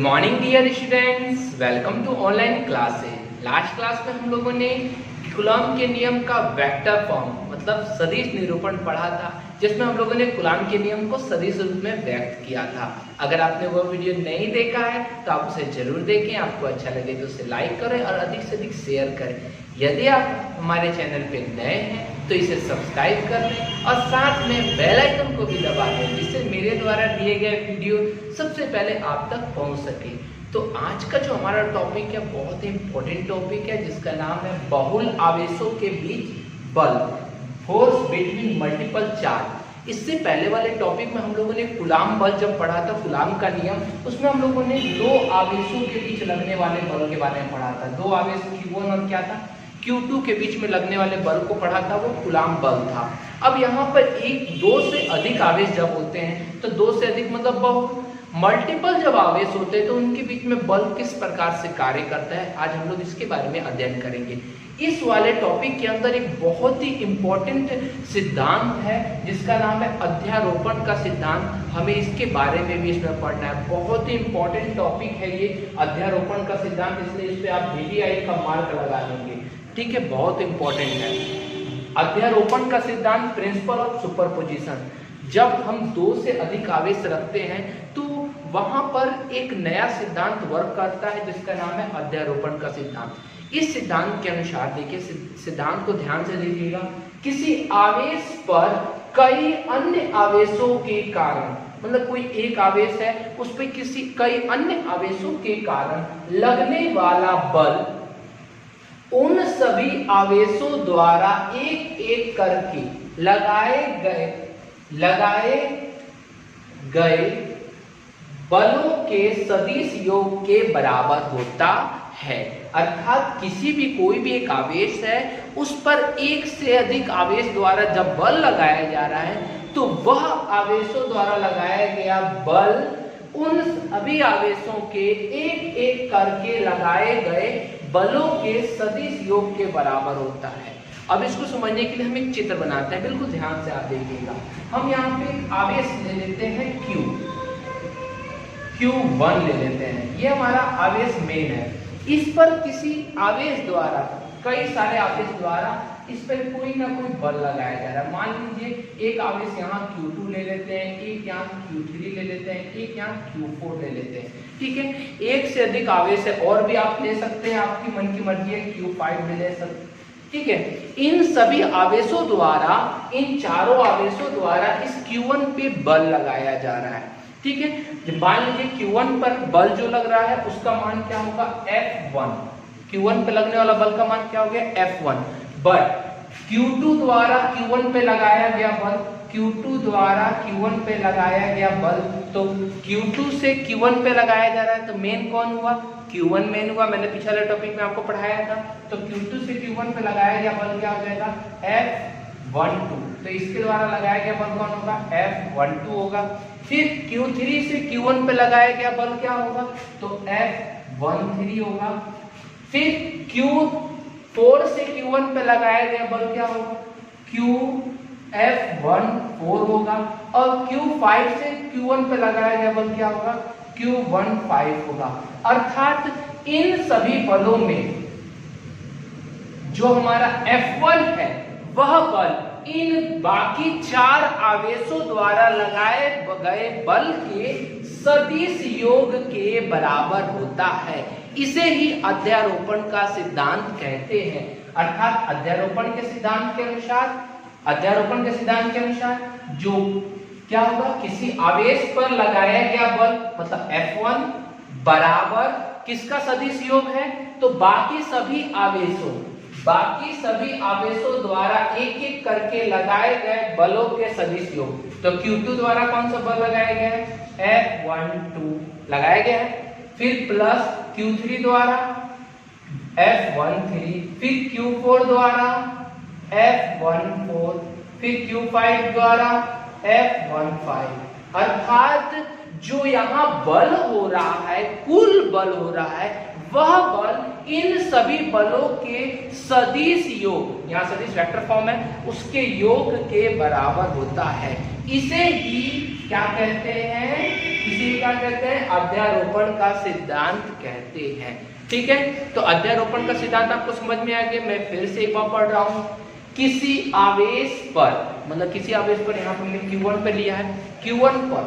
Morning dear students, welcome to online classes. Last class में हम लोगों ने कूलॉम के नियम का वेक्टर फॉर्म मतलब सदिश निरूपण पढ़ा था, जिसमें हम लोगों ने कूलॉम के नियम को सदिश रूप में व्यक्त किया था। अगर आपने वो वीडियो नहीं देखा है तो आप उसे जरूर देखें। आपको अच्छा लगे तो उसे लाइक करें और अधिक से अधिक शेयर करें। यदि आप हमारे चैनल पे नए हैं तो इसे सब्सक्राइब कर लें और साथ में बेल आइकन को भी दबा दें, जिससे मेरे द्वारा दिए गए वीडियो सबसे पहले आप तक पहुंच सके। तो आज का जो हमारा टॉपिक है बहुत ही इंपॉर्टेंट टॉपिक है, जिसका नाम है बहुल आवेशों के बीच बल, फोर्स बिटवीन मल्टीपल चार्ज। इससे पहले वाले टॉपिक में हम लोगों ने कूलॉम बल जब पढ़ा था, कूलॉम का नियम, उसमें हम लोगों ने दो आवेशों के बीच लगने वाले बल के बारे में पढ़ा था। दो आवेश Q1 और क्या था Q2 के बीच में लगने वाले बल को पढ़ा था, वो कूलॉम बल था। अब यहाँ पर दो से अधिक आवेश जब होते हैं तो दो से अधिक मतलब बहु, मल्टीपल जब आवेश होते हैं तो उनके बीच में बल किस प्रकार से कार्य करता है, आज हम लोग इसके बारे में अध्ययन करेंगे। इस वाले टॉपिक के अंदर एक बहुत ही इंपॉर्टेंट सिद्धांत है जिसका नाम है अध्यारोपण का सिद्धांत। हमें इसके बारे में भी इसमें पढ़ना है। बहुत ही इंपॉर्टेंट टॉपिक है ये अध्यारोपण का सिद्धांत, इसलिए इस पे आप VVI का मार्क लगा लेंगे, ठीक है, बहुत इंपॉर्टेंट है। अध्यारोपण का सिद्धांत, प्रिंसिपल ऑफ सुपरपोजिशन। जब हम दो से अधिक आवेश रखते हैं तो वहां पर एक नया सिद्धांत वर्क करता है जिसका नाम है अध्यारोपण का सिद्धांत। इस सिद्धांत के अनुसार देखिए, सिद्धांत को ध्यान से देखिएगा, किसी आवेश पर कई अन्य आवेशों के कारण, मतलब कोई एक आवेश है उस पर कई अन्य आवेशों के कारण लगने वाला बल उन सभी आवेशों द्वारा एक एक करके लगाए गए बलों के सदिश योग के बराबर होता है। अर्थात किसी भी कोई भी एक आवेश है, उस पर एक से अधिक आवेश द्वारा जब बल लगाया जा रहा है तो वह आवेशों द्वारा लगाया गया बल उन सभी आवेशों के एक एक करके लगाए गए बलों के सदिश योग के बराबर होता है। अब इसको समझने के लिए हम एक चित्र बनाते हैं, बिल्कुल ध्यान से आप देखिएगा। हम यहाँ पे एक आवेश ले लेते हैं Q1 ले लेते हैं, ये हमारा आवेश मेन है। इस पर किसी आवेश द्वारा, कई सारे आवेश द्वारा इस पर कोई ना कोई बल लगाया जा रहा है। मान लीजिए एक आवेश यहाँ Q2 ले लेते हैं, एक यहाँ Q3 ले लेते हैं, एक यहाँ Q4 ले लेते हैं, ठीक है। एक से अधिक आवेश है और भी आप ले सकते हैं, आपकी मन की मर्जी है, Q5 भी ले सकते हैं, ठीक है। इन सभी आवेशों द्वारा, इन चारों आवेशों द्वारा इस Q1 पे बल लगाया जा रहा है, ठीक है। मान लीजिए Q1 पर बल जो लग रहा है उसका मान क्या होगा, F1। Q1 पे लगने वाला बल का मान क्या हो गया, F1। बट Q2 द्वारा Q1 पे लगाया गया बल, Q2 द्वारा Q1 पे लगाया गया बल, तो Q2 से Q1 पे लगाया जा रहा है तो मेन कौन हुआ, Q1 मेन हुआ। मैंने पिछले टॉपिक में आपको पढ़ाया था। तो Q2 से Q1 पे लगाया गया बल क्या हो जाएगा, F12। तो इसके द्वारा लगाया गया बल कौन होगा, F12 होगा। फिर Q3 से Q1 पे लगाया गया बल क्या होगा, तो F13 होगा। फिर Q4 से Q1 पे लगाया गया बल क्या होगा, F14 होगा। और Q5 से Q1 पे लगाया गया बल क्या होगा, Q15 होगा। अर्थात इन सभी बलों में जो हमारा F1 है वह बल इन बाकी चार आवेशों द्वारा लगाए गए बल के सदिश योग के बराबर होता है। इसे ही अध्यारोपण का सिद्धांत कहते हैं। अर्थात अध्यारोपण के सिद्धांत के अनुसार जो क्या होगा, किसी आवेश पर लगाया गया बल मतलब F1 बराबर किसका सदिश योग है, तो बाकी सभी आवेशों द्वारा एक एक करके लगाए गए बलों के सदिश योग। तो Q2 द्वारा कौन सा बल लगाया गया है, F12 लगाया गया है। फिर प्लस Q3 द्वारा F13, फिर Q4 द्वारा F14, फिर Q5 द्वारा F15। अर्थात जो यहाँ बल हो रहा है, कुल बल हो रहा है, वह बल इन सभी बलों के सदिश योग, यहाँ सदिश वेक्टर फॉर्म है, उसके योग के बराबर होता है। इसे ही क्या कहते हैं, इसी क्या कहते हैं, अध्यारोपण का सिद्धांत कहते हैं। ठीक है, तो अध्यारोपण का सिद्धांत आपको समझ में आ गया। मैं फिर से एक बार पढ़ रहा हूं। किसी आवेश पर, मतलब किसी आवेश पर, यहाँ पर हमने Q1 पर लिया है, Q1 पर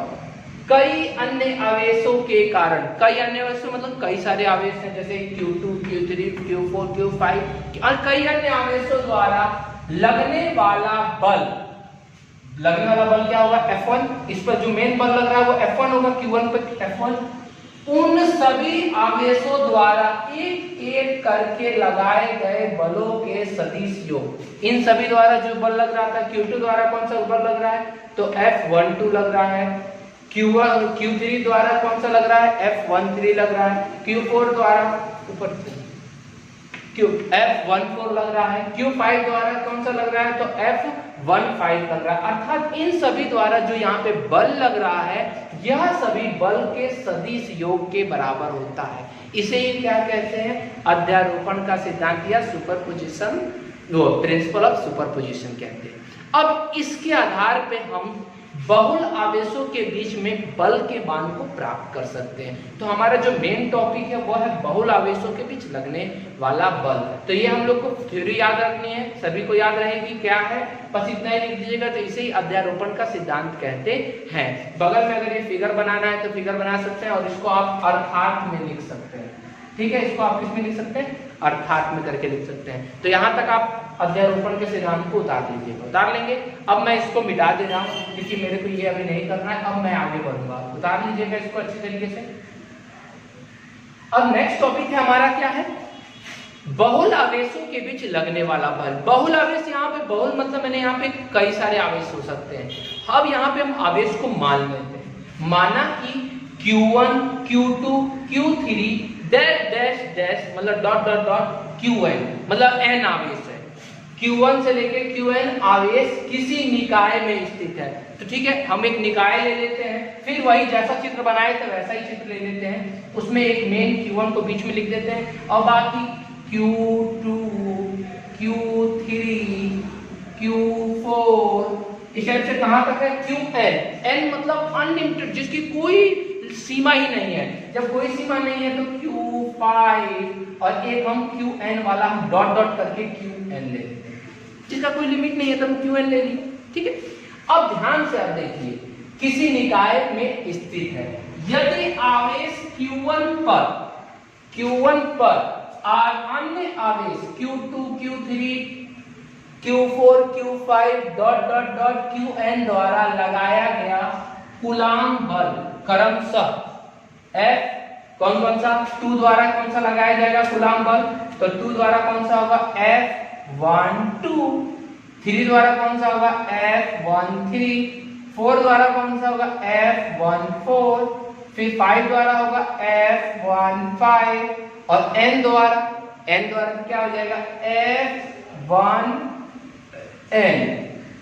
कई अन्य आवेशों के कारण, कई अन्य आवेशों मतलब कई सारे आवेश हैं, जैसे Q2, Q3, Q4, Q5 और कई अन्य आवेशों द्वारा लगने वाला बल क्या होगा, F1। इस पर जो मेन बल लग रहा है वो F1 होगा, Q1 पर F1। उन सभी आवेशों द्वारा एक एक करके लगाए गए बलों के सदिश योग। इन सभी द्वारा जो बल लग रहा था, Q2 द्वारा कौन सा बल लग रहा है, तो F12 लग रहा है। Q3 द्वारा कौन सा लग रहा है, F13 लग रहा है। Q4 द्वारा ऊपर F14 लग रहा है। Q5 द्वारा कौन सा लग रहा है, तो F15 लग रहा है। अर्थात इन सभी द्वारा जो यहाँ पे बल लग रहा है, यह सभी बल के सदिश योग के बराबर होता है। इसे ही क्या कहते हैं, अध्यारोपण का सिद्धांत या सुपरपोजिशन, वो प्रिंसिपल ऑफ सुपरपोजिशन कहते हैं। अब इसके आधार पे हम बहुल आवेशों के बीच में बल के मान को प्राप्त कर सकते हैं। तो हमारा जो मेन टॉपिक है वो है बहुल आवेशों के बीच लगने वाला बल। तो ये हम लोग को थ्योरी याद रखनी है, सभी को याद रहेगी क्या है, बस इतना ही लिख दीजिएगा। तो इसे ही अध्यारोपण का सिद्धांत कहते हैं। बगल में अगर ये फिगर बनाना है तो फिगर बना सकते हैं, और इसको आप अर्थात में लिख सकते हैं। ठीक है, इसको आप किसमें लिख सकते हैं, अर्थात में करके लिख सकते हैं। तो यहाँ तक आप अध्यारोपण के सिद्धांत को उतार लीजिएगा, उतार लेंगे। अब मैं इसको मिटा दे रहा हूँ क्योंकि मेरे को ये अभी नहीं करना है, अब मैं आगे बढ़ूंगा। उतार लीजिएगा इसको अच्छी तरीके से। अब नेक्स्ट टॉपिक है हमारा क्या है, बहुल आवेशों के बीच लगने वाला बल। बहुल आवेश, यहाँ पे बहुल मतलब मैंने यहाँ पे कई सारे आवेश हो सकते हैं। अब यहाँ पे हम आवेश को मान लेते हैं। माना कि Q1, Q2, Q3 dash dash dash मतलब डॉट डॉट डॉट Qn, मतलब n आवेश है। Q1 से लेके Qn आवेश किसी निकाय में स्थित है। तो ठीक है, हम एक निकाय ले लेते हैं, फिर वही जैसा चित्र बनाए थे वैसा ही चित्र ले लेते हैं। उसमें एक मेन Q1 को बीच में लिख देते हैं, और बाकी Q2, Q3, Q4 इस टाइप से कहां तक है, Qn। n मतलब अनलिमिटेड, जिसकी कोई सीमा ही नहीं है। जब कोई सीमा नहीं है तो Q5, और एक हम Qn वाला हम डॉट डॉट करके Qn ले लेते हैं, जिसका कोई लिमिट नहीं है तो हम Qn ले लिए। ठीक है, अब ध्यान से आप देखिए, किसी निकाय में स्थित है, यदि आवेश Q1 पर अन्य आवेश Q2, Q3, Q4, Q5 dot dot dot Qn द्वारा लगाया गया कूलाम बल क्रमशः F कौन सा, 2 द्वारा कौन सा लगाया जाएगा कूलाम बल, तो 2 द्वारा कौन सा होगा F12, 3 द्वारा कौन सा होगा F13, 4 द्वारा कौन सा होगा F14, फिर 5 द्वारा होगा F15, और n द्वारा क्या हो जाएगा F1n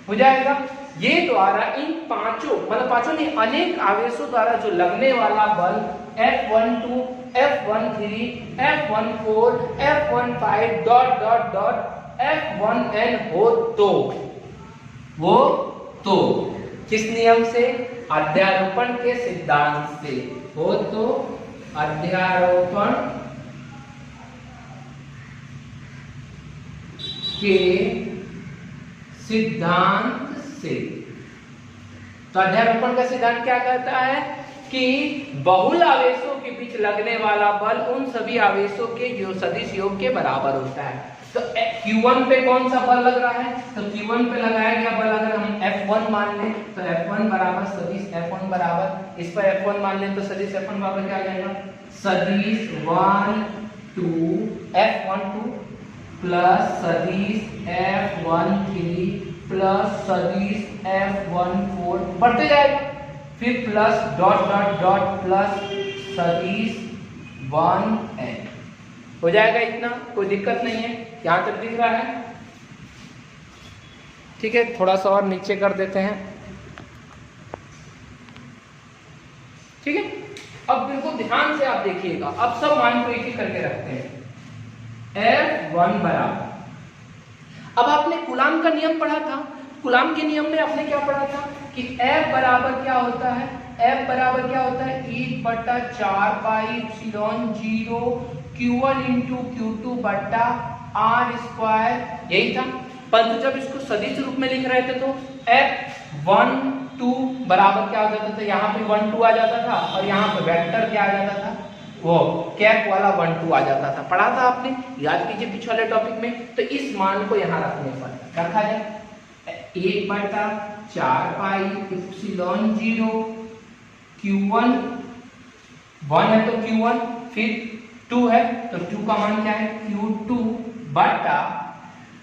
हो जाएगा। ये द्वारा इन पांचों नहीं, अनेक आवेशों द्वारा जो लगने वाला बल F12, F13, F14, F15 dot dot dot F1n वो तो किस नियम से, अध्यारोपण के सिद्धांत से हो, तो अध्यारोपण के सिद्धांत से। तो अध्यारोपण का सिद्धांत क्या कहता है कि बहुल आवेशों के बीच लगने वाला बल उन सभी आवेशों के जो सदिश योग के बराबर होता है। तो Q1 पे कौन सा बल लग रहा है, तो Q1 पे लगाया गया बल अगर हम F1 मान लें तो F1 बराबर सदिश F1 बराबर, इस पर F1 मान लें तो सदिश F1 बराबर क्या आ जाएगा, सदिश 1 2 F12 प्लस सदिश F13 प्लस सदिश F14 बढ़ते जाएगा, फिर plus dot dot dot plus सदिश 1n हो जाएगा। इतना कोई दिक्कत नहीं है, यहां तक दिख रहा है। ठीक है, थोड़ा सा और नीचे कर देते हैं। ठीक है, अब बिल्कुल ध्यान से आप देखिएगा, अब सब मान को एक एक करके रखते हैं। F1 बराबर, अब आपने कूलाम का नियम पढ़ा था, कूलाम के नियम में आपने क्या पढ़ा था कि F बराबर क्या होता है, F बराबर क्या होता है 1/4 pi epsilon 0 Q1 into Q2 बटा R स्क्वायर, यही था। परंतु जब इसको सदिश रूप में लिख रहे थे तो F1 2 बराबर क्या हो जाता था, यहाँ पे 1 2 आ जाता था और यहाँ पे वेक्टर क्या आ जाता था, वो कैप वाला 1 2 आ जाता था। पढ़ा था आपने, याद कीजिए पिछले वाले टॉपिक में। तो इस मान को यहाँ रखने पर रखा जाए 1/4 पाई एप्सिलॉन 0 Q1 1 है तो Q1, फिर 2 है तो 2 का मान क्या है Q2 बटा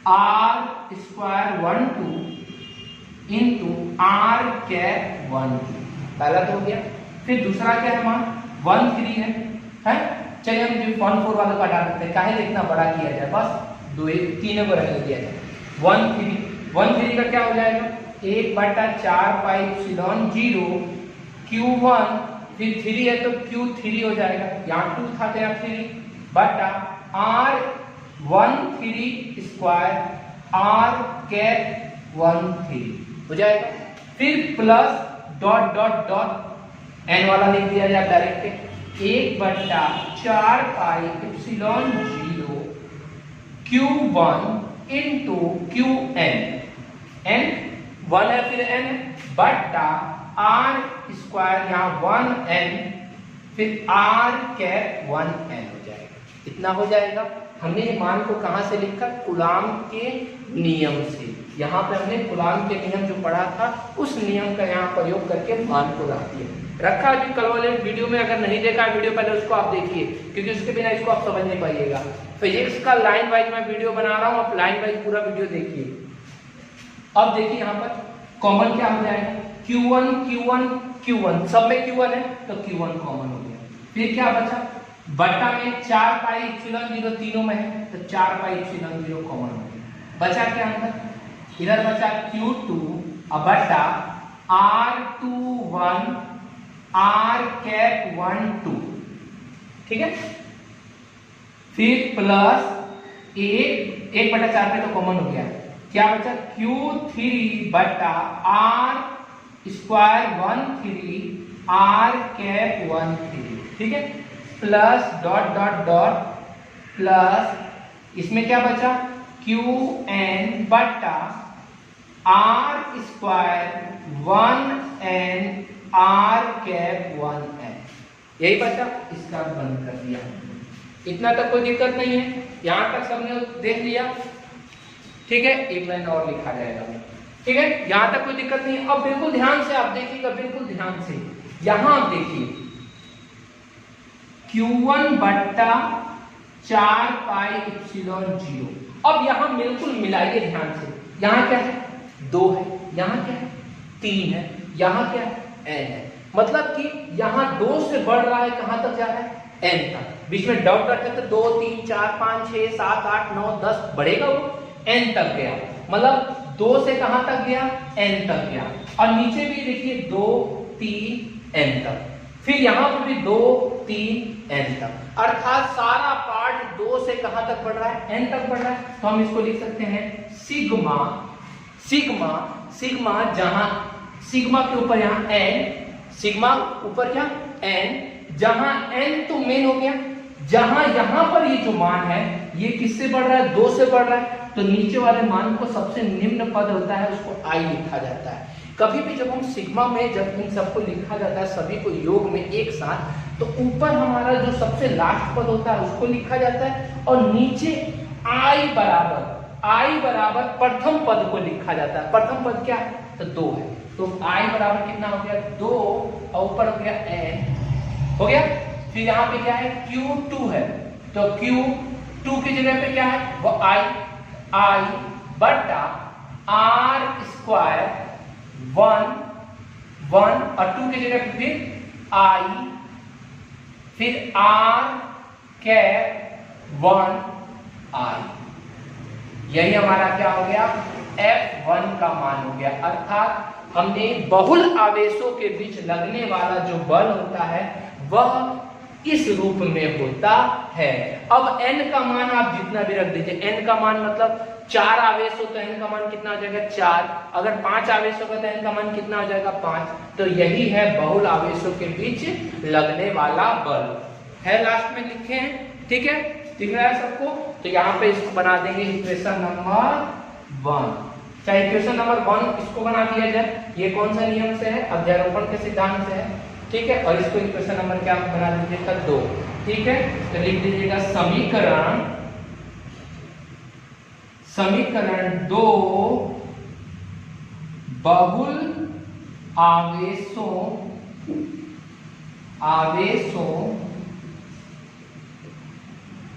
R square 1 2 into R cap 1 2, पहला तो हो गया। फिर दूसरा क्या है मान 1 3 है, चलिए हम जो 1 4 वाला का हटा सकते हैं, काहे इतना बड़ा किया जाए, बस 2 1 3 को रहने दिया जाए। 1 3 का क्या हो जाएगा 1/4 पाई एप्सिलॉन 0 Q1, फिर 3 है तो Q3 हो जाएगा, यहाँ 2 था तो यहाँ 3 बटा R 1 3 स्क्वायर R कैप 1 3 हो जाएगा। फिर plus dot dot dot n वाला लिख दिया जाए direct 1/4 pi epsilon 0 Q1 into Qn, n 1 है फिर n बटा R स्क्वायर यहाँ 1n फिर R कैप 1n हो जाएगा। इतना हो जाएगा। हमने ये मान को कहाँ से लिखा, कूलाम के नियम से। यहाँ पे हमने कूलाम के नियम जो पढ़ा था उस नियम का यहाँ प्रयोग करके मान को रख दिया। रखा कि कल वाले वीडियो में अगर नहीं देखा वीडियो पहले उसको आप देखिए, क्योंकि उसके बिना इसको आप समझ नहीं पाइएगा। फिजिक्स का लाइन वाइज मैं वीडियो बना रहा हूँ, आप लाइन वाइज पूरा वीडियो देखिए। अब देखिए यहाँ पर कॉमन क्या हो जाएगा Q1 Q1 Q1, सब में Q1 है तो Q1 कॉमन हो गया। फिर क्या बचा बटा में 4 पाई एप्सिलॉन 0 तीनों में है तो 4 पाई एप्सिलॉन 0 कॉमन हो गया। बचा क्या अंदर, इधर बचा Q2 अब बटा R21 R कैप 1 2, ठीक है। फिर प्लस 1/4 पे तो कॉमन हो गया, क्या बचा Q3 बटा R स्क्वायर 1 3 R कैप 1 3, ठीक है। Plus dot dot dot plus इसमें क्या बचा Qn बटा R square 1n R cap 1n, यही बचा। इसका बंद कर दिया। इतना तक कोई दिक्कत नहीं है, यहां तक सबने देख लिया, ठीक है। एक लाइन और लिखा जाएगा, ठीक है। यहां तक कोई दिक्कत नहीं है। अब बिल्कुल ध्यान से आप देखिएगा, बिल्कुल ध्यान से यहां आप देखिए Q1 बट्टा 4 पाई एप्सिलॉन 0। अब यहां बिल्कुल मिलाइए ध्यान से, यहां क्या है 2 है, यहां क्या है 3 है, यहां क्या है n है। मतलब कि यहां 2 से बढ़ रहा है, कहां तक जा रहा है n तक। बीच में डॉट डॉट है तो 2 3 4 5 6 7 8 9 10 बढ़ेगा, वो n तक गया। मतलब 2 से कहां तक गया n तक गया। और नीचे भी देखिए 2 3 n तक, फिर यहां पर भी 2 3 n तक। अर्थात सारा पार्ट 2 से कहां तक बढ़ रहा है n तक बढ़ रहा है। तो हम इसको लिख सकते हैं सिग्मा सिग्मा सिग्मा, जहां सिग्मा के ऊपर यहां n, सिग्मा ऊपर क्या n, जहां n तो मेन हो गया, जहां यहां पर ये जो मान है ये किससे बढ़ रहा है 2 से बढ़ रहा है, तो नीचे वाले मान को सबसे निम्न पद होता है उसको i लिखा जाता है। कभी भी जब हम सिग्मा में जब इन सबको लिखा जाता है सभी को योग में एक साथ, तो ऊपर हमारा जो सबसे लास्ट पद होता है उसको लिखा जाता है और नीचे i बराबर प्रथम पद को लिखा जाता है। प्रथम पद क्या है तो 2 है, तो i बराबर कितना हो गया 2 और ऊपर हो गया n हो गया। फिर यहाँ पे क्या है Q2 है, तो Q2 की जगह पे क्या है वो i बटा R स्क्वायर 1 और 2 की जगह पे फिर i फिर R कैप 1 i, यही हमारा क्या हो गया F1 का मान हो गया। अर्थात हमने बहुल आवेशों के बीच लगने वाला जो बल होता है वह इस रूप में होता है। अब n का मान आप जितना भी रख दीजिए, n का मान मतलब 4 आवेश हो तो n का मान कितना हो जाएगा 4, अगर 5 आवेश होगा तो n का मान कितना हो जाएगा 5। तो यही है बहुल आवेशों के बीच लगने वाला बल है, लास्ट में लिखे हैं। ठीक है, दिख रहा है सबको? तो यहाँ पे इसको बना देंगे इक्वेशन नंबर 1। चाहे इक्वेशन नंबर 1 इसको बना दिया जाए, ये कौन सा नियम से है? अध्यारोपण के सिद्धांत से है। ठीक है, और इसको इक्वेशन नंबर क्या बना दीजिएगा 2। ठीक है, तो लिख दीजिएगा समीकरण 2 बहुल आवेशों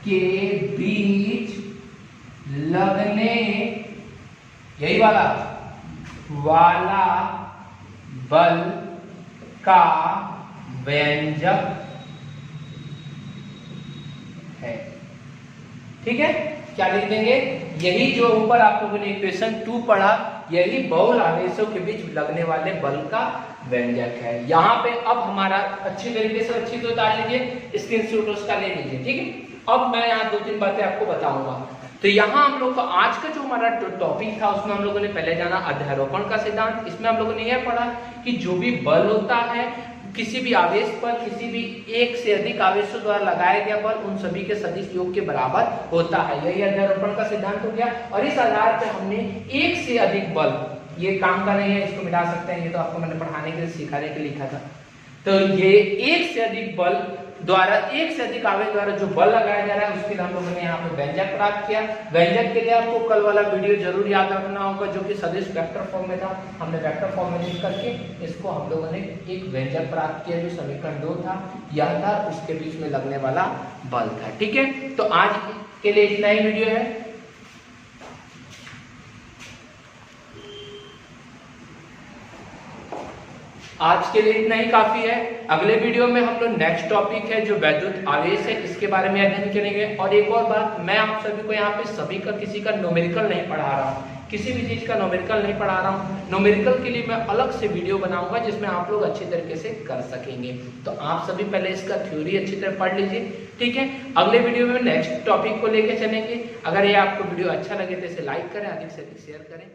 के बीच लगने यही वाला बल का व्यंजक है। ठीक है, क्या लिख देंगे? यही जो ऊपर आप लोगों ने इक्वेशन 2 पढ़ा, यही बहुल आवेशों के बीच लगने वाले बल का व्यंजक है। यहाँ पे अब हमारा अच्छी तरीके से अच्छी तो उतार लीजिए, स्क्रीनशॉट उसका ले लीजिए। ठीक है, अब मैं यहाँ 2-3 बातें आपको बताऊंगा। तो यहाँ हम लोग को आज का जो हमारा टॉपिक था उसमें हम लोगों ने पहले जाना अध्यारोपण का सिद्धांत। इसमें हम लोगों ने यह पढ़ा कि जो भी बल होता है किसी भी आवेश पर, किसी भी एक से अधिक आवेशों द्वारा लगाया गया बल उन सभी के सदिश योग के बराबर होता है। यही अध्यारोपण का सिद्धांत हो गया। और इस आधार पर हमने एक से अधिक बल, ये काम का नहीं है, इसको मिटा सकते हैं, ये तो आपको मैंने पढ़ाने के लिए सिखाने के लिए लिखा था। तो ये एक से अधिक बल द्वारा, एक से अधिक आवेश द्वारा जो बल लगाया जा रहा है उसके लिए हम लोगों ने यहाँ पे व्यंजक प्राप्त किया। व्यंजक के लिए आपको कल वाला वीडियो जरूर याद रखना होगा जो कि सदिश वेक्टर फॉर्म में था। हमने वेक्टर फॉर्म में लिख करके इसको हम लोगों ने एक व्यंजक प्राप्त किया जो समीकरण 2 था, यह था, उसके बीच में लगने वाला बल था। ठीक है, तो आज के लिए इतना ही वीडियो है। आज के लिए इतना ही काफी है। अगले वीडियो में हम लोग नेक्स्ट टॉपिक है जो वैद्युत आवेश है, इसके बारे में अध्ययन करेंगे। और एक और बात, मैं आप सभी को यहाँ पे सभी का किसी का न्यूमेरिकल नहीं पढ़ा रहा हूँ, किसी भी चीज का न्यूमेरिकल नहीं पढ़ा रहा हूँ। न्यूमेरिकल के लिए मैं अलग से वीडियो बनाऊंगा जिसमें आप लोग अच्छी तरीके से कर सकेंगे। तो आप सभी पहले इसका थ्योरी अच्छी तरह पढ़ लीजिए। ठीक है, अगले वीडियो में नेक्स्ट टॉपिक को लेकर चलेंगे। अगर ये आपको वीडियो अच्छा लगे तो इसे लाइक करें, अधिक से अधिक शेयर करें।